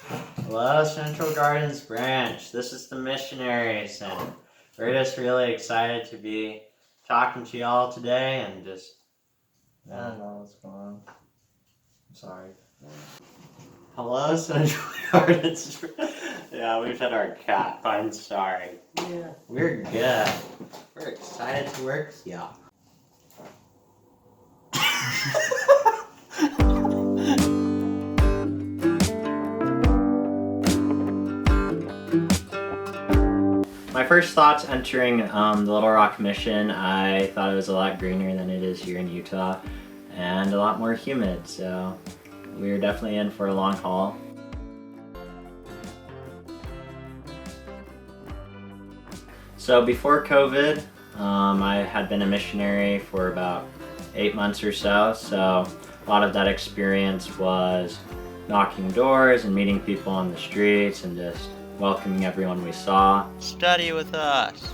Hello, Central Gardens Branch. This is the Missionaries, and we're just really excited to be talking to y'all today and just, I don't know what's going on. I'm sorry. Hello, Central Gardens. Yeah, we've had our cat. I'm sorry. Yeah, we're good. We're excited to work with y'all. My first thoughts entering the Little Rock Mission, I thought it was a lot greener than it is here in Utah and a lot more humid, so we were definitely in for a long haul. So before COVID, I had been a missionary for about 8 months or so a lot of that experience was knocking doors and meeting people on the streets and just welcoming everyone we saw. Study with us.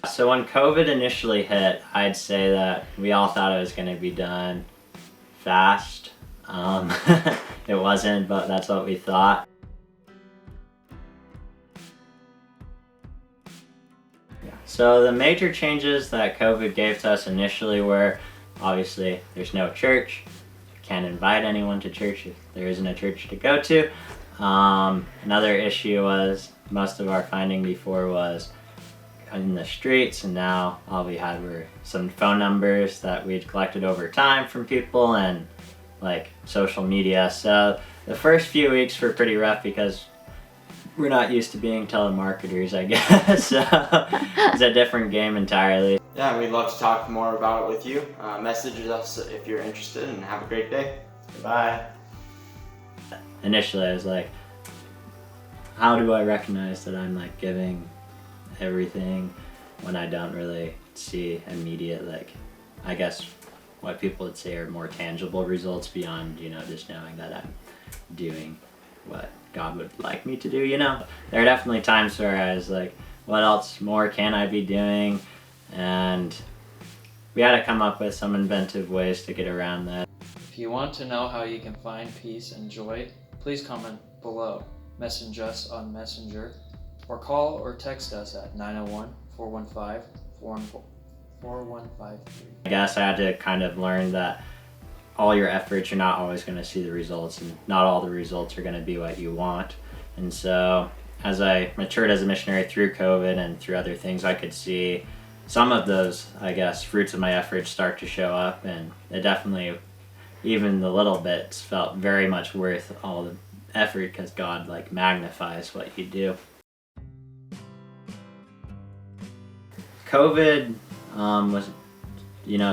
So when COVID initially hit, I'd say that we all thought it was going to be done fast. It wasn't, but that's what we thought. So the major changes that COVID gave to us initially were, obviously, there's no church. You can't invite anyone to church if there isn't a church to go to. Another issue was most of our finding before was in the streets, and now all we had were some phone numbers that we'd collected over time from people and like social media. So the first few weeks were pretty rough because we're not used to being telemarketers, I guess. So it's a different game entirely. Yeah, we'd love to talk more about it with you. Message us if you're interested, and have a great day. Goodbye. Initially I was like, how do I recognize that I'm like giving everything when I don't really see immediate, like, I guess what people would say are more tangible results beyond, just knowing that I'm doing what God would like me to do, There are definitely times where I was like, what else more can I be doing? And we had to come up with some inventive ways to get around that. If you want to know how you can find peace and joy, please comment below, message us on Messenger, or call or text us at 901-415-4153. I guess I had to kind of learn that all your efforts, you're not always going to see the results, and not all the results are going to be what you want. And so as I matured as a missionary through COVID and through other things, I could see some of those, I guess, fruits of my efforts start to show up, and it definitely, even the little bits, felt very much worth all the effort because God like magnifies what you do. COVID was,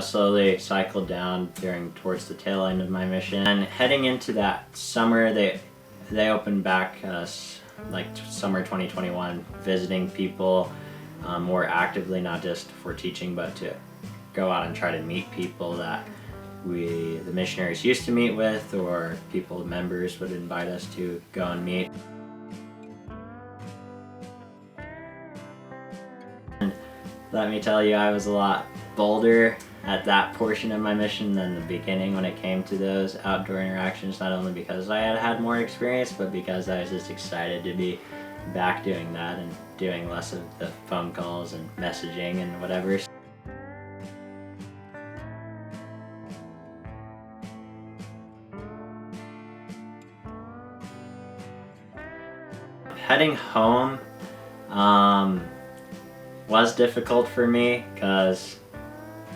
slowly cycled down towards the tail end of my mission. And heading into that summer, they opened back us like summer 2021, visiting people more actively, not just for teaching, but to go out and try to meet people that the missionaries used to meet with, or members would invite us to go and meet. And let me tell you, I was a lot bolder at that portion of my mission than the beginning when it came to those outdoor interactions, not only because I had had more experience, but because I was just excited to be back doing that and doing less of the phone calls and messaging and whatever. Heading home was difficult for me because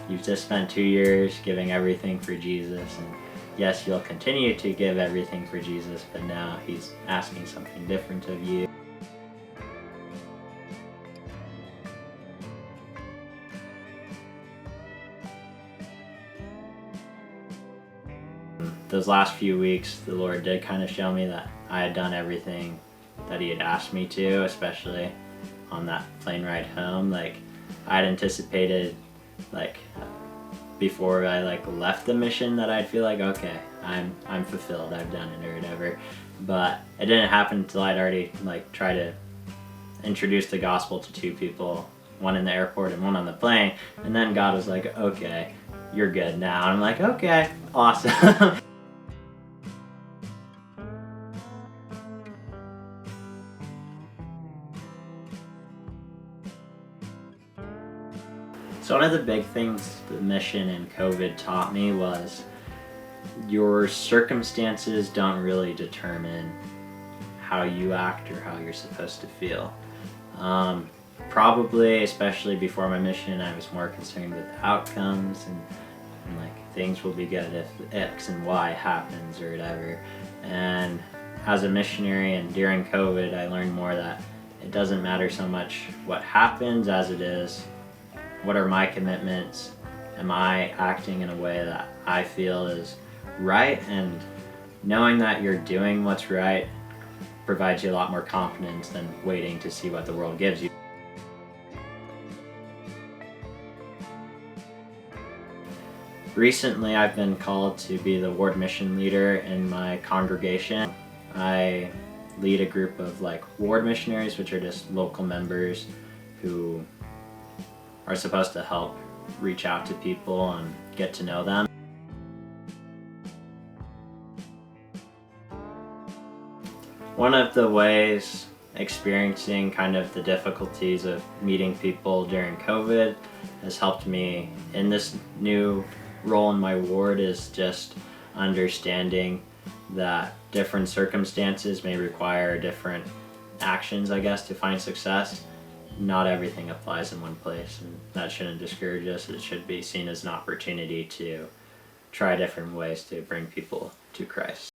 you've just spent 2 years giving everything for Jesus, and yes, you'll continue to give everything for Jesus, but now he's asking something different of you. Those last few weeks, the Lord did kind of show me that I had done everything that he had asked me to, especially on that plane ride home. Like, I had anticipated, like, before I left the mission, that I'd feel like, okay, I'm fulfilled, I've done it or whatever. But it didn't happen until I'd already tried to introduce the gospel to 2 people one in the airport and one on the plane. And then God was like, okay, you're good now. And I'm like, okay, awesome. So one of the big things the mission and COVID taught me was your circumstances don't really determine how you act or how you're supposed to feel. Probably, especially before my mission, I was more concerned with outcomes and like things will be good if X and Y happens or whatever. And as a missionary and during COVID, I learned more that it doesn't matter so much what happens as it is, what are my commitments? Am I acting in a way that I feel is right? And knowing that you're doing what's right provides you a lot more confidence than waiting to see what the world gives you. Recently, I've been called to be the ward mission leader in my congregation. I lead a group of ward missionaries, which are just local members who are supposed to help reach out to people and get to know them. One of the ways experiencing kind of the difficulties of meeting people during COVID has helped me in this new role in my ward is just understanding that different circumstances may require different actions, I guess, to find success. Not everything applies in one place, and that shouldn't discourage us. It should be seen as an opportunity to try different ways to bring people to Christ.